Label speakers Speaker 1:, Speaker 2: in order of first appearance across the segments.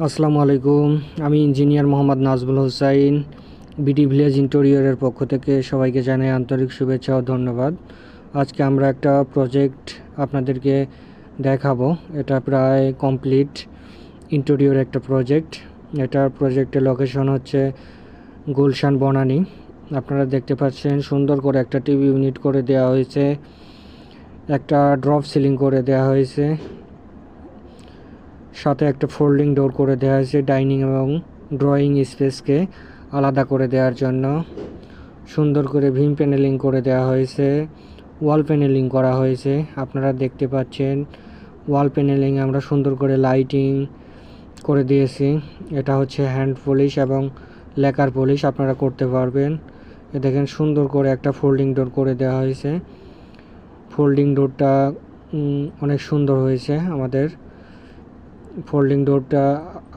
Speaker 1: আসসালামু আলাইকুম। আমি engineer Mohammad Najbul Hossain, BD village ইন্টেরিয়রের পক্ষ থেকে সবাইকে জানাই আন্তরিক শুভেচ্ছা ও ধন্যবাদ। আজকে আমরা একটা প্রজেক্ট আপনাদেরকে দেখাবো। এটা প্রায় কমপ্লিট ইন্টেরিয়র একটা প্রজেক্ট। এটার প্রজেক্টের লোকেশন হচ্ছে গুলশান বনানী। আপনারা দেখতে পাচ্ছেন সুন্দর করে একটা টিভি ইউনিট করে দেওয়া হয়েছে, একটা ড্রপ সিলিং করে দেওয়া হয়েছে, সাথে একটা ফোল্ডিং ডোর করে দেওয়া হয়েছে ডাইনিং এবং ড্রয়িং স্পেসকে আলাদা করে দেওয়ার জন্য। সুন্দর করে ভিম প্যানেলিং করে দেওয়া হয়েছে, ওয়াল প্যানেলিং করা হয়েছে। আপনারা দেখতে পাচ্ছেন ওয়াল প্যানেলিং আমরা সুন্দর করে লাইটিং করে দিয়েছি। এটা হচ্ছে হ্যান্ড পলিশ এবং লেকার পলিশ আপনারা করতে পারবেন। দেখেন সুন্দর করে একটা ফোল্ডিং ডোর করে দেওয়া হয়েছে। ফোল্ডিং ডোরটা অনেক সুন্দর হয়েছে। আমাদের ফোল্ডিং ডোরটা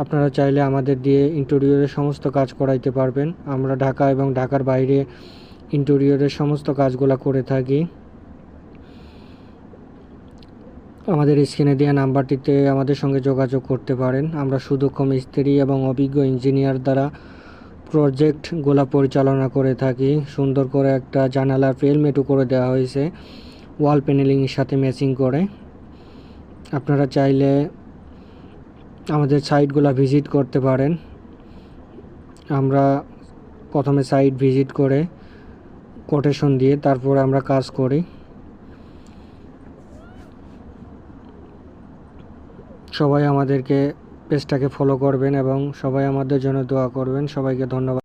Speaker 1: আপনারা চাইলে আমাদের দিয়ে ইন্টেরিয়রের সমস্ত কাজ করাইতে পারবেন। আমরা ঢাকা এবং ঢাকার বাইরে ইন্টেরিয়রের সমস্ত কাজগুলো করে থাকি। আমাদের স্ক্রিনে দেওয়া নাম্বারটিতে আমাদের সঙ্গে যোগাযোগ করতে পারেন। আমরা সুদক্ষ মিস্ত্রি এবং অভিজ্ঞ ইঞ্জিনিয়ার দ্বারা প্রজেক্টগুলো পরিচালনা করে থাকি। সুন্দর করে একটা জানালার ফ্রেমমেটও করে দেওয়া হয়েছে ওয়াল প্যানেলিংয়ের সাথে ম্যাচিং করে। আপনারা চাইলে আমাদের সাইটগুলো ভিজিট করতে পারেন। আমরা প্রথমে সাইট ভিজিট করে কোটেশন দিয়ে তারপর আমরা কাজ করি। সবাই আমাদেরকে পেজটাকে ফলো করবেন এবং সবাই আমাদের জন্য দোয়া করবেন। সবাইকে ধন্যবাদ।